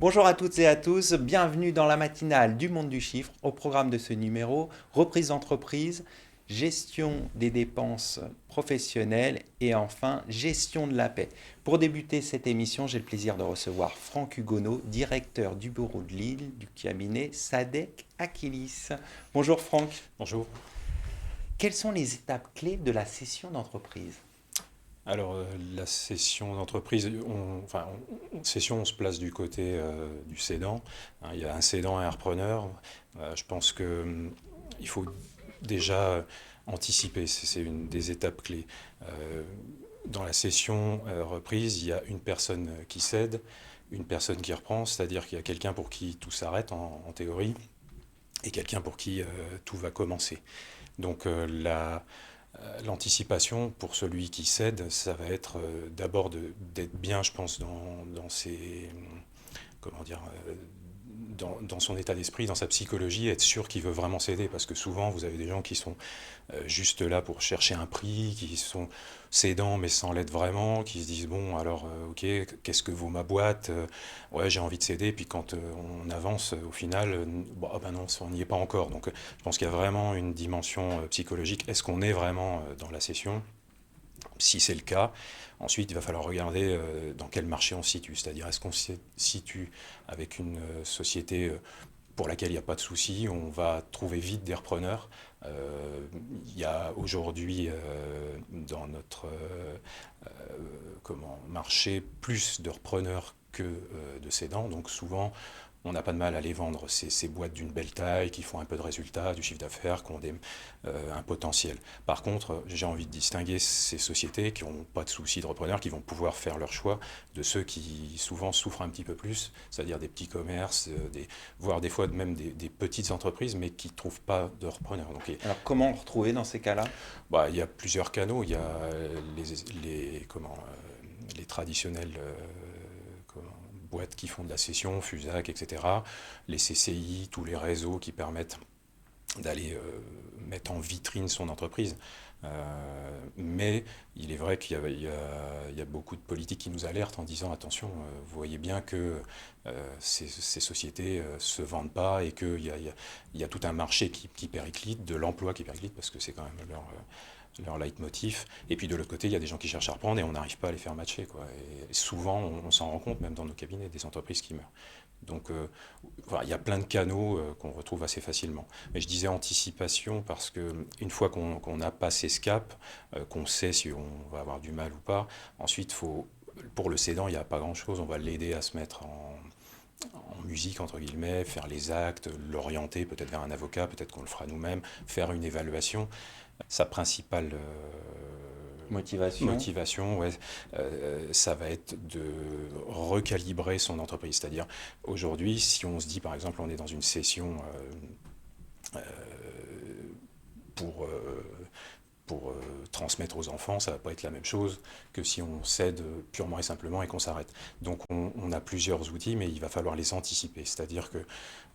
Bonjour à toutes et à tous, bienvenue dans la matinale du monde du chiffre. Au programme de ce numéro, reprise d'entreprise, gestion des dépenses professionnelles et enfin gestion de la paix. Pour débuter cette émission, j'ai le plaisir de recevoir Franck Hugonneau, directeur du bureau de Lille du cabinet Sadek Aquilis. Bonjour Franck. Bonjour. Quelles sont les étapes clés de la session d'entreprise? La session d'entreprise, session, on se place du côté du cédant, hein. Il y a un cédant et un repreneur. Je pense que il faut déjà anticiper, c'est une des étapes clés. Euh, dans la session reprise, il y a une personne qui cède, une personne qui reprend, c'est-à-dire qu'il y a quelqu'un pour qui tout s'arrête en théorie et quelqu'un pour qui tout va commencer. Donc l'anticipation pour celui qui cède, ça va être d'abord d'être bien, je pense, dans ses, comment dire, dans son état d'esprit, dans sa psychologie, être sûr qu'il veut vraiment céder. Parce que souvent, vous avez des gens qui sont juste là pour chercher un prix, qui sont cédants mais sans l'être vraiment, qui se disent, bon, alors, ok, qu'est-ce que vaut ma boîte? Ouais, j'ai envie de céder. Puis quand on avance, au final, bon, ah ben non, on n'y est pas encore. Donc, je pense qu'il y a vraiment une dimension psychologique. Est-ce qu'on est vraiment dans la session? Si c'est le cas, ensuite il va falloir regarder dans quel marché on se situe. C'est-à-dire, est-ce qu'on se situe avec une société pour laquelle il n'y a pas de souci, on va trouver vite des repreneurs. Il y a aujourd'hui dans notre marché plus de repreneurs que de cédants. Donc souvent, on n'a pas de mal à les vendre, ces boîtes d'une belle taille, qui font un peu de résultats, du chiffre d'affaires, qui ont un potentiel. Par contre, j'ai envie de distinguer ces sociétés qui n'ont pas de soucis de repreneurs, qui vont pouvoir faire leur choix, de ceux qui souvent souffrent un petit peu plus, c'est-à-dire des petits commerces, voire des fois même des petites entreprises, mais qui ne trouvent pas de repreneurs. Donc, Alors comment le retrouver dans ces cas-là? bah, il y a plusieurs canaux. Il y a les traditionnels boîtes qui font de la session, Fusac, etc. Les CCI, tous les réseaux qui permettent d'aller mettre en vitrine son entreprise. Mais il est vrai qu'il y a beaucoup de politiques qui nous alertent en disant attention, vous voyez bien que ces sociétés se vendent pas et qu'il y a tout un marché qui périclite, de l'emploi qui périclite, parce que c'est quand même leur leitmotiv. Et puis de l'autre côté, il y a des gens qui cherchent à reprendre et on n'arrive pas à les faire matcher, quoi. Et souvent, on s'en rend compte, même dans nos cabinets, des entreprises qui meurent. Donc voilà, il y a plein de canaux qu'on retrouve assez facilement. Mais je disais anticipation parce que une fois qu'on a passé ce cap, qu'on sait si on va avoir du mal ou pas, ensuite pour le cédant, il n'y a pas grand-chose. On va l'aider à se mettre en musique, entre guillemets, faire les actes, l'orienter peut-être vers un avocat, peut-être qu'on le fera nous-mêmes, faire une évaluation. Sa principale Motivation. motivation, ouais, ça va être de recalibrer son entreprise. C'est-à-dire, aujourd'hui, si on se dit, par exemple, on est dans une session pour, transmettre aux enfants, ça ne va pas être la même chose que si on cède purement et simplement et qu'on s'arrête. Donc on a plusieurs outils, mais il va falloir les anticiper. C'est-à-dire que,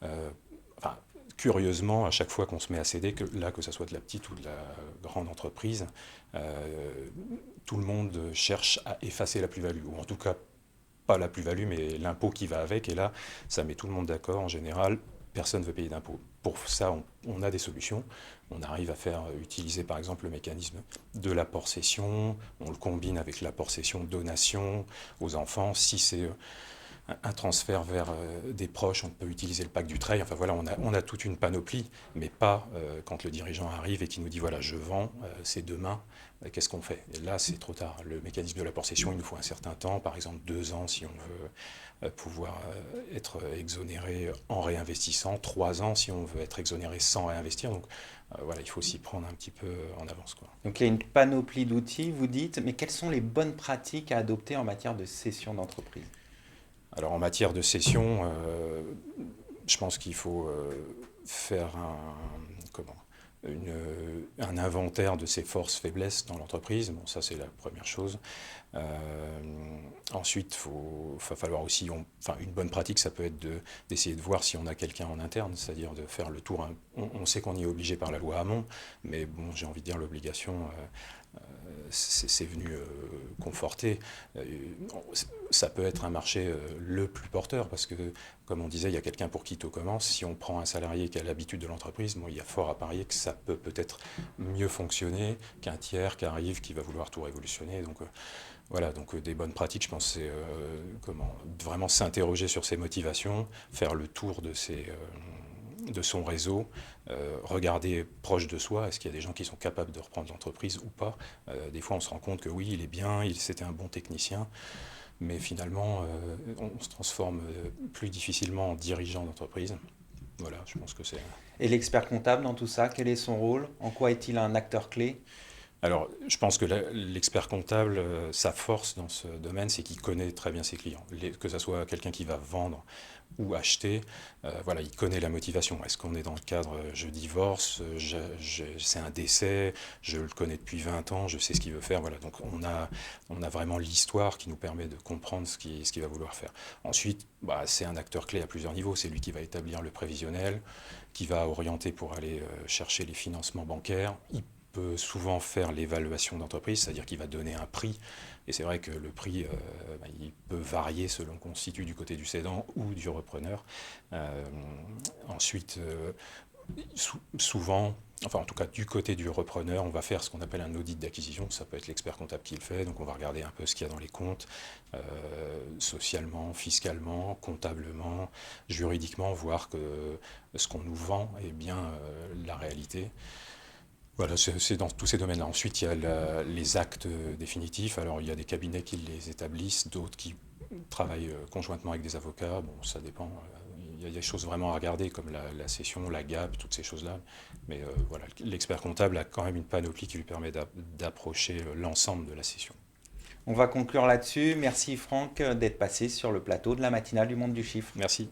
euh, enfin, curieusement, à chaque fois qu'on se met à céder, que ce soit de la petite ou de la grande entreprise, euh, tout le monde cherche à effacer la plus-value, ou en tout cas pas la plus-value, mais l'impôt qui va avec. Et là, ça met tout le monde d'accord en général. Personne ne veut payer d'impôt. Pour ça, on a des solutions. On arrive à faire utiliser par exemple le mécanisme de l'apport-cession. On le combine avec l'apport-cession donation aux enfants. Si c'est un transfert vers des proches, on peut utiliser le pack du trade. Enfin voilà, on a toute une panoplie, mais pas quand le dirigeant arrive et qui nous dit voilà, je vends, c'est demain, qu'est-ce qu'on fait? Et là, c'est trop tard. Le mécanisme de l'apport-cession, il nous faut un certain temps, par exemple 2 ans si on veut pouvoir être exonéré en réinvestissant, 3 ans si on veut être exonéré sans réinvestir. Donc voilà, il faut s'y prendre un petit peu en avance, quoi. Donc il y a une panoplie d'outils, vous dites, mais quelles sont les bonnes pratiques à adopter en matière de cession d'entreprise? Alors en matière de cession, je pense qu'il faut faire un inventaire de ses forces, faiblesses dans l'entreprise. Bon, ça c'est la première chose. Euh, Ensuite, va falloir aussi, enfin, une bonne pratique, ça peut être d'essayer de voir si on a quelqu'un en interne, c'est-à-dire de faire le tour. On sait qu'on y est obligé par la loi Hamon, mais bon, j'ai envie de dire l'obligation, c'est venu conforter. Ça peut être un marché le plus porteur parce que, comme on disait, il y a quelqu'un pour qui tout commence. Si on prend un salarié qui a l'habitude de l'entreprise, il y a fort à parier que ça peut peut-être mieux fonctionner qu'un tiers qui arrive, qui va vouloir tout révolutionner. Donc voilà, donc des bonnes pratiques, je pense, c'est vraiment s'interroger sur ses motivations, faire le tour de son réseau, regarder proche de soi, est-ce qu'il y a des gens qui sont capables de reprendre l'entreprise ou pas. Des fois on se rend compte que oui, il est bien, c'était un bon technicien, mais finalement on se transforme plus difficilement en dirigeant d'entreprise. Voilà, je pense que c'est... Et l'expert comptable dans tout ça, quel est son rôle? En quoi est-il un acteur clé? Alors, je pense que l'expert comptable, sa force dans ce domaine, c'est qu'il connaît très bien ses clients. Que ce soit quelqu'un qui va vendre ou acheter, voilà, il connaît la motivation. Est-ce qu'on est dans le cadre, je divorce, c'est un décès, je le connais depuis 20 ans, je sais ce qu'il veut faire. Voilà, donc on a vraiment l'histoire qui nous permet de comprendre ce qu'il va vouloir faire. Ensuite, c'est un acteur clé à plusieurs niveaux. C'est lui qui va établir le prévisionnel, qui va orienter pour aller chercher les financements bancaires. Il peut souvent faire l'évaluation d'entreprise, c'est-à-dire qu'il va donner un prix. Et c'est vrai que le prix, il peut varier selon qu'on se situe du côté du cédant ou du repreneur. Ensuite, souvent, enfin en tout cas du côté du repreneur, on va faire ce qu'on appelle un audit d'acquisition. Ça peut être l'expert comptable qui le fait, donc on va regarder un peu ce qu'il y a dans les comptes, socialement, fiscalement, comptablement, juridiquement, voir que ce qu'on nous vend est bien la réalité. Voilà, c'est dans tous ces domaines-là. Ensuite, il y a les actes définitifs. Alors, il y a des cabinets qui les établissent, d'autres qui travaillent conjointement avec des avocats. Bon, ça dépend. Il y a des choses vraiment à regarder, comme la cession, la GAB, toutes ces choses-là. Mais voilà, l'expert comptable a quand même une panoplie qui lui permet d'approcher l'ensemble de la cession. On va conclure là-dessus. Merci Franck d'être passé sur le plateau de la matinale du Monde du Chiffre. Merci.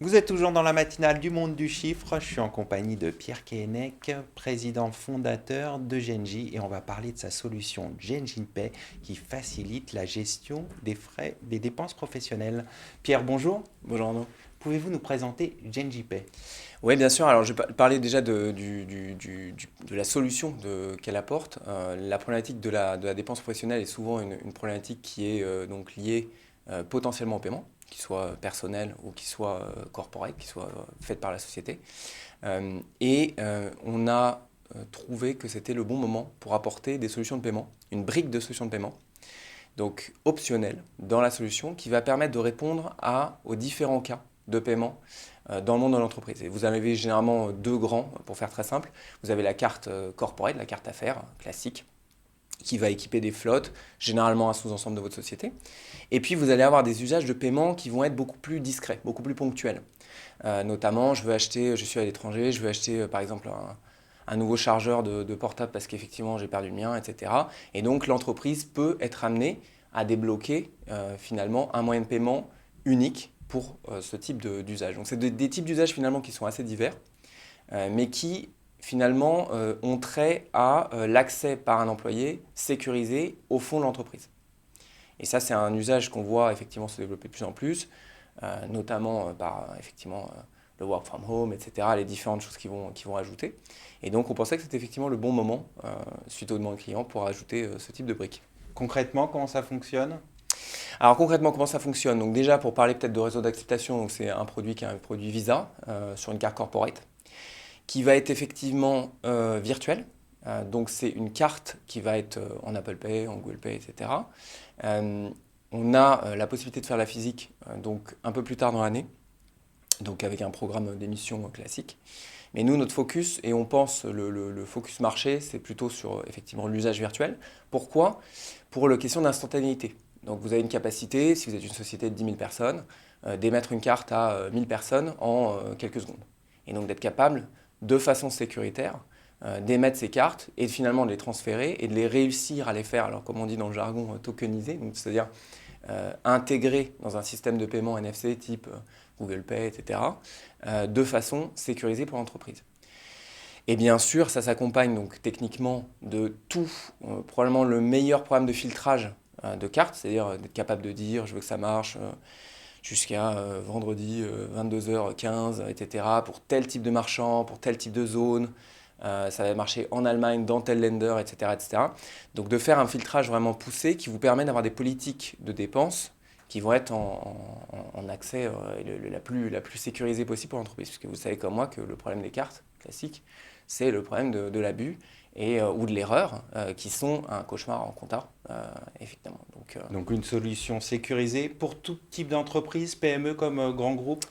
Vous êtes toujours dans la matinale du Monde du Chiffre. Je suis en compagnie de Pierre Keinec, président fondateur de Genji, et on va parler de sa solution Genji Pay qui facilite la gestion des frais des dépenses professionnelles. Pierre, bonjour. Bonjour Arnaud. Pouvez-vous nous présenter Genji Pay? Oui, bien sûr. Alors, je vais parler déjà de la solution qu'elle apporte. La problématique de la dépense professionnelle est souvent une problématique qui est donc liée potentiellement au paiement, qu'il soit personnel ou qu'il soit corporate, qu'il soit fait par la société. On a trouvé que c'était le bon moment pour apporter des solutions de paiement, une brique de solutions de paiement, donc optionnelle dans la solution, qui va permettre de répondre aux différents cas de paiement dans le monde de l'entreprise. Et vous en avez généralement deux grands, pour faire très simple. Vous avez la carte corporate, la carte affaires classique, qui va équiper des flottes, généralement un sous-ensemble de votre société. Et puis vous allez avoir des usages de paiement qui vont être beaucoup plus discrets, beaucoup plus ponctuels. Notamment, je suis à l'étranger, je veux acheter par exemple un nouveau chargeur de portable parce qu'effectivement j'ai perdu le mien, etc. Et donc l'entreprise peut être amenée à débloquer finalement un moyen de paiement unique pour ce type d'usage. Donc c'est des types d'usages finalement qui sont assez divers, mais qui finalement ont trait à l'accès par un employé sécurisé au fond de l'entreprise. Et ça, c'est un usage qu'on voit effectivement se développer de plus en plus, notamment par effectivement le work from home, etc., les différentes choses qui vont ajouter. Et donc, on pensait que c'était effectivement le bon moment, suite aux demandes clients, pour ajouter ce type de briques. Concrètement, comment ça fonctionne? Alors concrètement, comment ça fonctionne? Donc déjà, pour parler peut-être de réseau d'acceptation, donc c'est un produit qui est un produit Visa sur une carte corporate, qui va être effectivement virtuelle. Donc c'est une carte qui va être en Apple Pay, en Google Pay, etc. On a la possibilité de faire la physique donc un peu plus tard dans l'année, donc avec un programme d'émission classique. Mais nous, notre focus, et on pense le focus marché, c'est plutôt sur effectivement l'usage virtuel. Pourquoi? Pour la question d'instantanéité. Donc vous avez une capacité, si vous êtes une société de 10 000 personnes, d'émettre une carte à 1000 personnes en quelques secondes. Et donc d'être capable, de façon sécuritaire, d'émettre ces cartes et finalement de les transférer et de les réussir à les faire, alors comme on dit dans le jargon, tokeniser, c'est-à-dire intégrer dans un système de paiement NFC type Google Pay, etc., de façon sécurisée pour l'entreprise. Et bien sûr, ça s'accompagne donc techniquement de tout, probablement le meilleur programme de filtrage de cartes, c'est-à-dire d'être capable de dire je veux que ça marche, jusqu'à vendredi 22h15, etc. pour tel type de marchand, pour tel type de zone. Ça va marcher en Allemagne, dans tel lender, etc., etc. Donc de faire un filtrage vraiment poussé qui vous permet d'avoir des politiques de dépenses qui vont être en accès la plus sécurisée possible pour l'entreprise. Puisque vous savez comme moi que le problème des cartes classiques, c'est le problème de l'abus ou de l'erreur, qui sont un cauchemar en compta, effectivement. Donc une solution sécurisée pour tout type d'entreprise, PME comme grand groupe?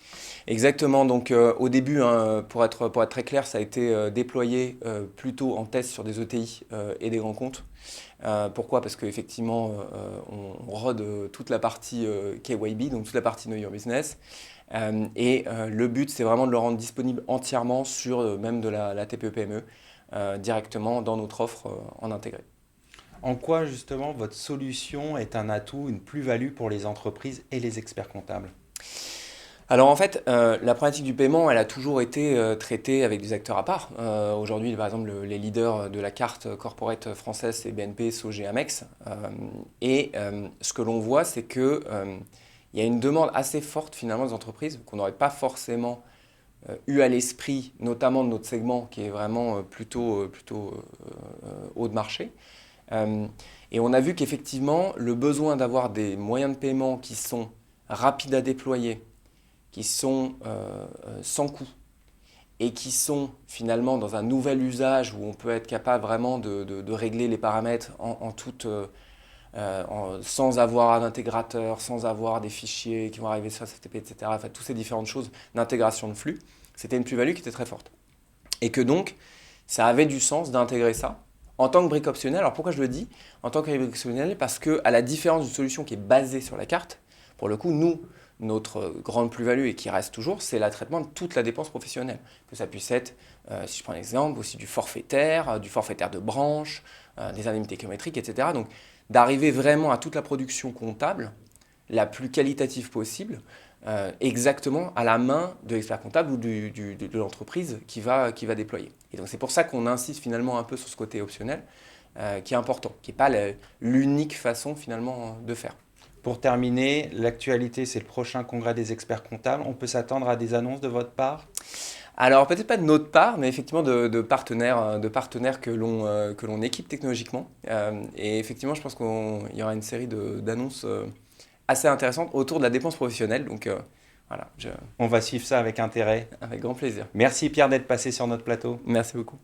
Exactement. Donc au début, hein, pour être très clair, ça a été déployé plutôt en test sur des ETI et des grands comptes. Pourquoi? Parce qu'effectivement, on rôde toute la partie KYB, donc toute la partie Know Your Business. Le but, c'est vraiment de le rendre disponible entièrement sur même de la TPE-PME, directement dans notre offre en intégré. En quoi justement votre solution est un atout, une plus-value pour les entreprises et les experts comptables? Alors en fait, la problématique du paiement, elle a toujours été traitée avec des acteurs à part. Aujourd'hui, par exemple, les leaders de la carte corporate française, c'est BNP, SOG, Amex. Ce que l'on voit, c'est que il y a une demande assez forte finalement des entreprises qu'on n'aurait pas forcément eu à l'esprit, notamment de notre segment qui est vraiment plutôt haut de marché. Et on a vu qu'effectivement, le besoin d'avoir des moyens de paiement qui sont rapides à déployer, qui sont sans coût et qui sont finalement dans un nouvel usage où on peut être capable vraiment de régler les paramètres sans avoir un intégrateur, sans avoir des fichiers qui vont arriver sur FTP, etc. Enfin, toutes ces différentes choses d'intégration de flux, c'était une plus-value qui était très forte. Et que donc, ça avait du sens d'intégrer ça en tant que brique optionnelle. Alors pourquoi je le dis en tant que brique optionnelle? Parce qu'à la différence d'une solution qui est basée sur la carte, pour le coup, notre grande plus-value et qui reste toujours, c'est le traitement de toute la dépense professionnelle. Que ça puisse être, si je prends un exemple, aussi du forfaitaire de branche, des indemnités kilométriques, etc. Donc d'arriver vraiment à toute la production comptable la plus qualitative possible, exactement à la main de l'expert comptable ou de l'entreprise qui va déployer. Et donc c'est pour ça qu'on insiste finalement un peu sur ce côté optionnel qui est important, qui n'est pas l'unique façon finalement de faire. Pour terminer, l'actualité, c'est le prochain congrès des experts comptables. On peut s'attendre à des annonces de votre part? Alors peut-être pas de notre part, mais effectivement de partenaires que l'on équipe technologiquement. Et effectivement, je pense qu'il y aura une série d'annonces assez intéressantes autour de la dépense professionnelle. Donc voilà, On va suivre ça avec intérêt. avec grand plaisir. Merci Pierre d'être passé sur notre plateau. Merci beaucoup.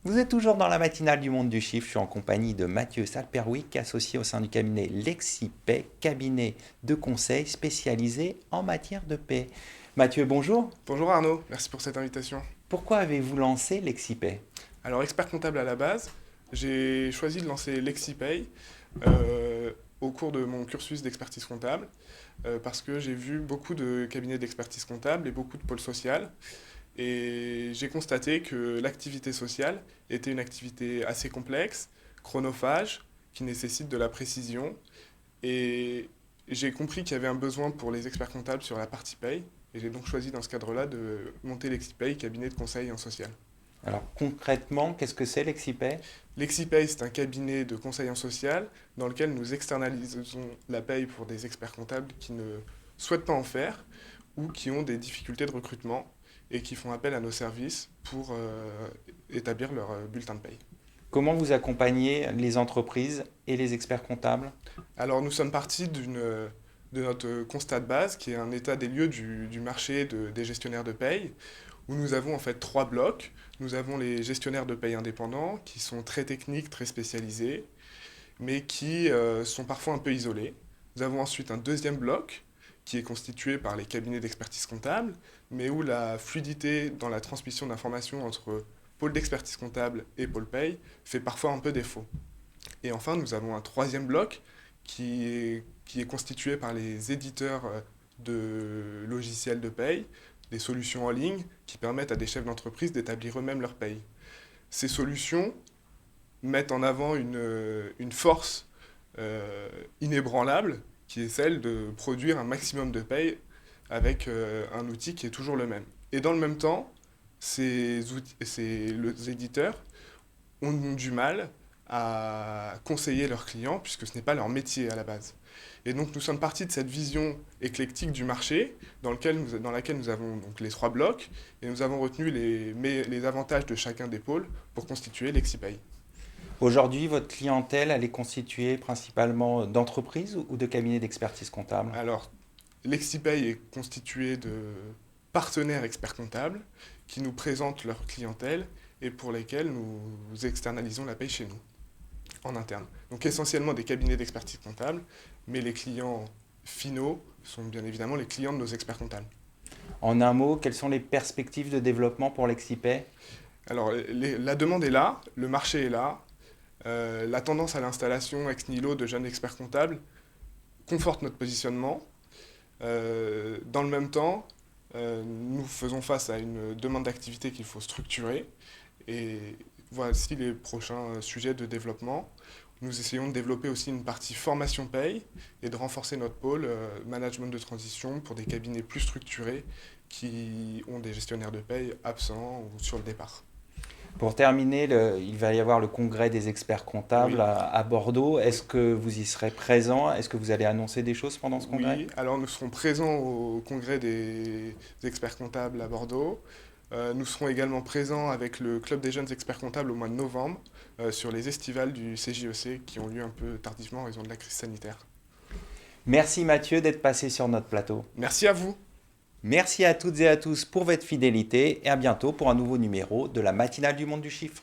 Vous êtes toujours dans la matinale du monde du chiffre. Je suis en compagnie de Mathieu Salperwick, associé au sein du cabinet LexiPay, cabinet de conseil spécialisé en matière de paie. Mathieu, bonjour. Bonjour Arnaud, merci pour cette invitation. Pourquoi avez-vous lancé LexiPay? Alors, expert comptable à la base, j'ai choisi de lancer LexiPay au cours de mon cursus d'expertise comptable parce que j'ai vu beaucoup de cabinets d'expertise comptable et beaucoup de pôles social. Et j'ai constaté que l'activité sociale était une activité assez complexe, chronophage, qui nécessite de la précision. Et j'ai compris qu'il y avait un besoin pour les experts comptables sur la partie paye. Et j'ai donc choisi dans ce cadre-là de monter LexiPay, cabinet de conseil en social. Alors concrètement, qu'est-ce que c'est LexiPay? LexiPay, c'est un cabinet de conseil en social dans lequel nous externalisons la paye pour des experts comptables qui ne souhaitent pas en faire ou qui ont des difficultés de recrutement et qui font appel à nos services pour établir leur bulletin de paye. Comment vous accompagnez les entreprises et les experts comptables? Alors nous sommes partis de notre constat de base, qui est un état des lieux du marché des gestionnaires de paye, où nous avons en fait 3 blocs. Nous avons les gestionnaires de paye indépendants, qui sont très techniques, très spécialisés, mais qui sont parfois un peu isolés. Nous avons ensuite un deuxième bloc, qui est constitué par les cabinets d'expertise comptable, mais où la fluidité dans la transmission d'informations entre pôle d'expertise comptable et pôle paye fait parfois un peu défaut. Et enfin, nous avons un troisième bloc qui est constitué par les éditeurs de logiciels de paye, des solutions en ligne qui permettent à des chefs d'entreprise d'établir eux-mêmes leur paye. Ces solutions mettent en avant une force inébranlable qui est celle de produire un maximum de paye avec un outil qui est toujours le même. Et dans le même temps, les éditeurs ont du mal à conseiller leurs clients puisque ce n'est pas leur métier à la base. Et donc nous sommes partis de cette vision éclectique du marché dans laquelle nous avons donc les 3 blocs et nous avons retenu les avantages de chacun des pôles pour constituer l'Exipay. Aujourd'hui, votre clientèle, elle est constituée principalement d'entreprises ou de cabinets d'expertise comptable? Alors, l'Exipay est constitué de partenaires experts comptables qui nous présentent leur clientèle et pour lesquels nous externalisons la paye chez nous, en interne. Donc essentiellement des cabinets d'expertise comptable, mais les clients finaux sont bien évidemment les clients de nos experts comptables. En un mot, quelles sont les perspectives de développement pour l'Exipay? Alors la demande est là, le marché est là, la tendance à l'installation ex nihilo de jeunes experts comptables conforte notre positionnement. Dans le même temps, nous faisons face à une demande d'activité qu'il faut structurer. Et voici les prochains sujets de développement. Nous essayons de développer aussi une partie formation paye et de renforcer notre pôle management de transition pour des cabinets plus structurés qui ont des gestionnaires de paye absents ou sur le départ. Pour terminer, il va y avoir le congrès des experts comptables Oui. à Bordeaux. Est-ce que vous y serez présent? Est-ce que vous allez annoncer des choses pendant ce congrès? Oui, alors nous serons présents au congrès des experts comptables à Bordeaux. Nous serons également présents avec le Club des jeunes experts comptables au mois de novembre sur les estivales du CJEC qui ont lieu un peu tardivement en raison de la crise sanitaire. Merci Mathieu d'être passé sur notre plateau. Merci à vous. Merci à toutes et à tous pour votre fidélité et à bientôt pour un nouveau numéro de la matinale du monde du chiffre.